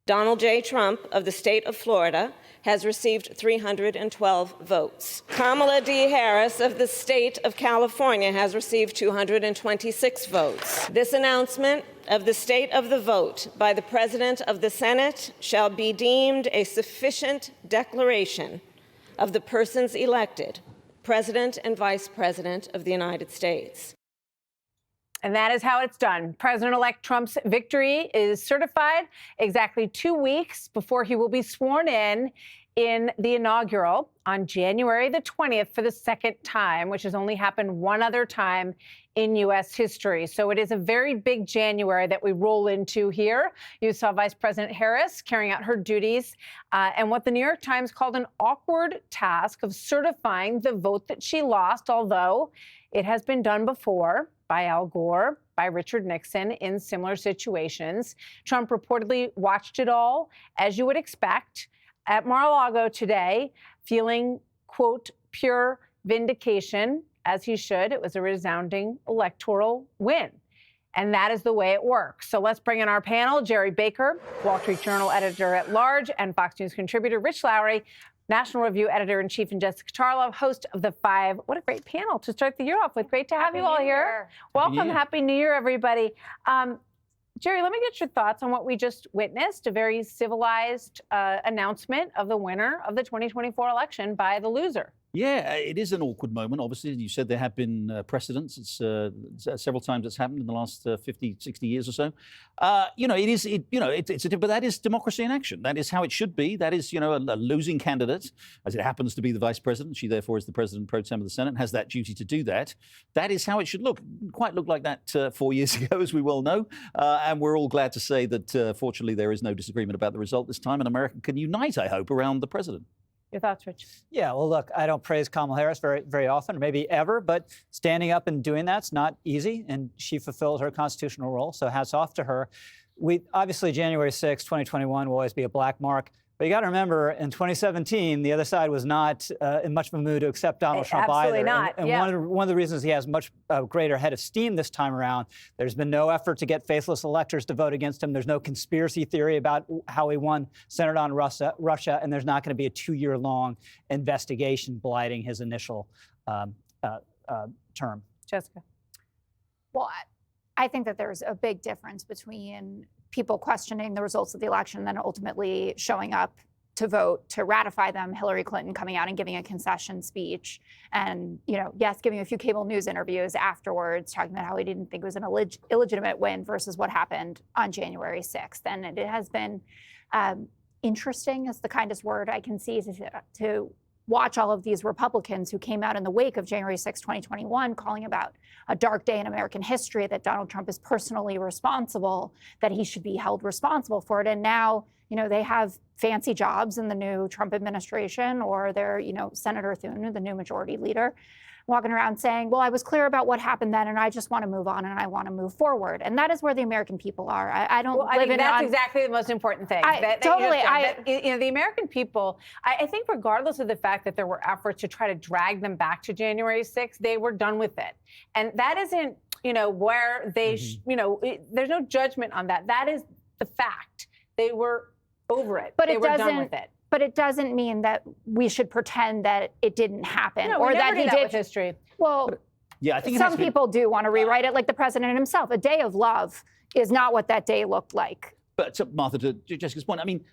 Donald J. Trump of the state of Florida has received 312 votes. Kamala D. Harris of the state of California has received 226 votes. This announcement of the state of the vote by the President of the Senate shall be deemed a sufficient declaration of the persons elected President and Vice President of the United States. And that is how it's done. President-elect Trump's victory is certified exactly 2 weeks before he will be sworn in the inaugural on January the 20th for the second time, which has only happened one other time in U.S. history. So it is a very big January that we roll into here. You saw Vice President Harris carrying out her duties and what the New York Times called an awkward task of certifying the vote that she lost, although it has been done before by Al Gore, by Richard Nixon in similar situations. Trump reportedly watched it all, as you would expect, at Mar-a-Lago today, feeling, quote, pure vindication, as he should. It was a resounding electoral win. And that is the way it works. So let's bring in our panel, Gerry Baker, Wall Street Journal editor-at-large and Fox News contributor, Rich Lowry, National Review editor-in-chief, and Jessica Tarlov, host of The Five. What a great panel to start the year off with. Great to have you all here. Welcome. Happy New Year, everybody. Gerry, let me get your thoughts on what we just witnessed, a very civilized announcement of the winner of the 2024 election by the loser. Yeah, it is an awkward moment. Obviously, you said there have been precedents. It's several times it's happened in the last 50, 60 years or so. But that is democracy in action. That is how it should be. That is, a losing candidate, as it happens to be the vice president. She therefore is the president pro tem of the Senate, has that duty to do that. That is how it should look. Didn't quite look like that 4 years ago, as we well know. And we're all glad to say that, fortunately, there is no disagreement about the result this time, and America can unite, I hope, around the president. Your thoughts, Rich? Yeah, well, look, I don't praise Kamala Harris very, very often, maybe ever, but standing up and doing that's not easy, and she fulfilled her constitutional role, so hats off to her. Obviously, January 6, 2021 will always be a black mark, but you got to remember, in 2017, the other side was not in much of a mood to accept Donald Trump Absolutely either. Not. And yeah. one of the reasons he has much greater head of steam this time around, there's been no effort to get faithless electors to vote against him. There's no conspiracy theory about how he won Senate on Russia, and there's not going to be a 2-year-long investigation blighting his initial term. Jessica? Well, I think that there's a big difference between people questioning the results of the election and then ultimately showing up to vote to ratify them. Hillary Clinton coming out and giving a concession speech and, yes, giving a few cable news interviews afterwards, talking about how he didn't think it was an illegitimate win versus what happened on January 6th. And it has been interesting is the kindest word I can see to watch all of these Republicans who came out in the wake of January 6, 2021, calling about a dark day in American history, that Donald Trump is personally responsible, that he should be held responsible for it. And now, they have fancy jobs in the new Trump administration, or they're, Senator Thune, the new majority leader, walking around saying, well, I was clear about what happened then, and I just want to move on, and I want to move forward. And that is where the American people are. I don't live in that's exactly the most important thing. The American people, I think regardless of the fact that there were efforts to try to drag them back to January 6th, they were done with it. And that isn't, where they, there's no judgment on that. That is the fact. They were over it. But they were done with it. But it doesn't mean that we should pretend that it didn't happen or that he did with history. Well, yeah, I think some people do want to rewrite it, like the president himself. A day of love is not what that day looked like. But Martha, to Jessica's point, I mean,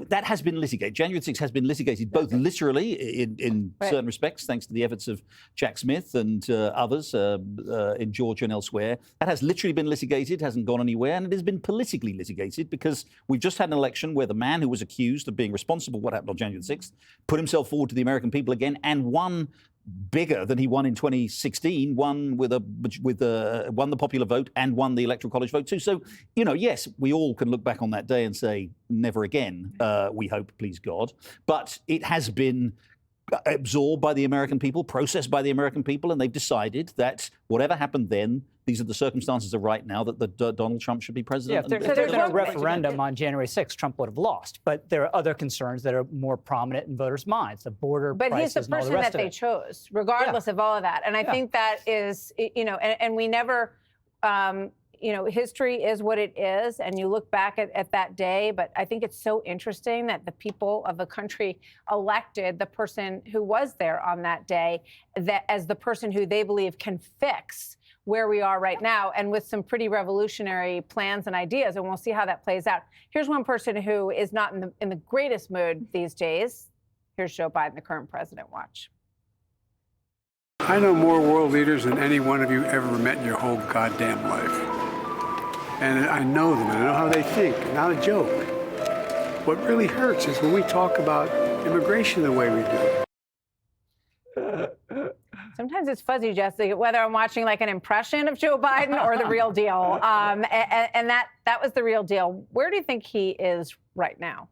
that has been litigated. January 6th has been litigated both literally in certain respects, thanks to the efforts of Jack Smith and others in Georgia and elsewhere. That has literally been litigated, hasn't gone anywhere, and it has been politically litigated because we've just had an election where the man who was accused of being responsible for what happened on January 6th put himself forward to the American people again and won bigger than he won in 2016, won won the popular vote and won the Electoral College vote too. So, yes, we all can look back on that day and say, never again, we hope, please God. But it has been absorbed by the American people, processed by the American people, and they've decided that whatever happened then, these are the circumstances of right now, that Donald Trump should be president. Yeah, if there's been a referendum on January 6th, Trump would have lost. But there are other concerns that are more prominent in voters' minds, the border prices. But he's the person that they chose, regardless of all of that. And I think that is, and we never, you know, history is what it is, and you look back at that day. But I think it's so interesting that the people of the country elected the person who was there on that day that as the person who they believe can fix where we are right now, and with some pretty revolutionary plans and ideas, and we'll see how that plays out. Here's one person who is not in the greatest mood these days. Here's Joe Biden, the current president. Watch. I know more world leaders than any one of you ever met in your whole goddamn life. And I know them, and I know how they think, not a joke. What really hurts is when we talk about immigration the way we do. Sometimes it's fuzzy, Jessica, whether I'm watching like an impression of Joe Biden or the real deal. And that was the real deal. Where do you think he is right now?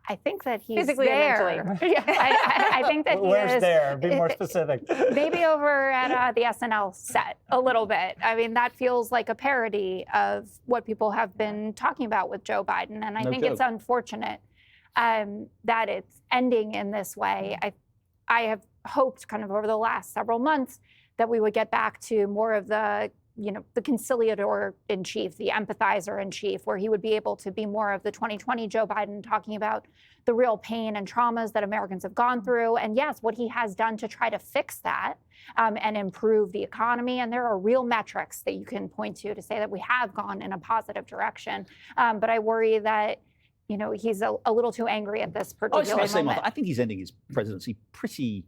I think that he's physically there. and mentally. Yeah, I think that he Where's is. there? Be more specific. Maybe over at the SNL set a little bit. I mean, that feels like a parody of what people have been talking about with Joe Biden. And I think it's unfortunate that it's ending in this way. I have hoped kind of over the last several months that we would get back to more of the, you know, the conciliator in chief, the empathizer in chief, where he would be able to be more of the 2020 Joe Biden, talking about the real pain and traumas that Americans have gone through. And yes, what he has done to try to fix that and improve the economy. And there are real metrics that you can point to say that we have gone in a positive direction. But I worry that, you know, he's a little too angry at this particular moment. I think he's ending his presidency pretty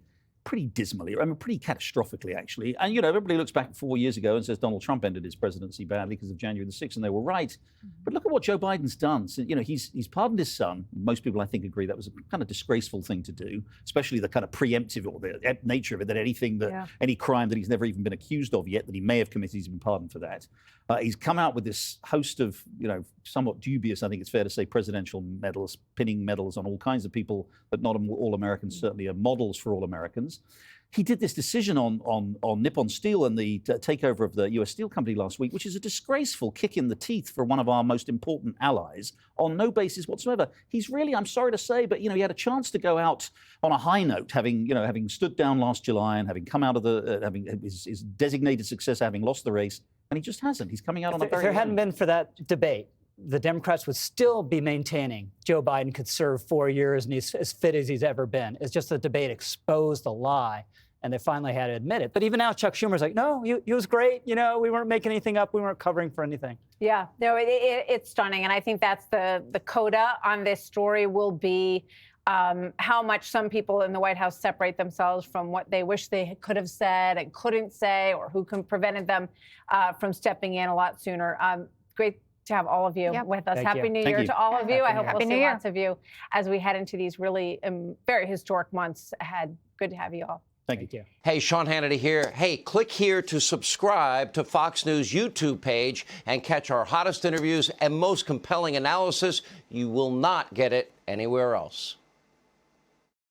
dismally, I mean, pretty catastrophically, actually. And, you know, everybody looks back 4 years ago and says Donald Trump ended his presidency badly because of January the 6th, and they were right. But look at what Joe Biden's done. So, you know, he's pardoned his son. Most people, I think, agree that was a kind of disgraceful thing to do, especially the kind of preemptive or the nature of it, that any crime that he's never even been accused of yet that he may have committed, he's been pardoned for that. He's come out with this host of, you know, somewhat dubious, I think it's fair to say, presidential medals, pinning medals on all kinds of people, but not all Americans, certainly are models for all Americans. He did this decision on Nippon Steel and the takeover of the U.S. Steel Company last week, which is a disgraceful kick in the teeth for one of our most important allies on no basis whatsoever. He's really, I'm sorry to say, but, you know, he had a chance to go out on a high note, having stood down last July and having come out of having his designated successor, having lost the race. And he just hasn't. He's coming out on a very... If there hadn't been for that debate, the Democrats would still be maintaining Joe Biden could serve 4 years and he's as fit as he's ever been. It's just the debate exposed the lie, and they finally had to admit it. But even now, Chuck Schumer's like, no, he was great. You know, we weren't making anything up. We weren't covering for anything. Yeah, no, it's stunning. And I think that's the coda on this story will be how much some people in the White House separate themselves from what they wish they could have said and couldn't say, or who prevented them from stepping in a lot sooner. Great to have all of you with us. Happy New Year to all of you. I hope we'll see lots of you as we head into these really very historic months ahead. Good to have you all. Thank you. Hey, Sean Hannity here. Hey, click here to subscribe to Fox News YouTube page and catch our hottest interviews and most compelling analysis. You will not get it anywhere else.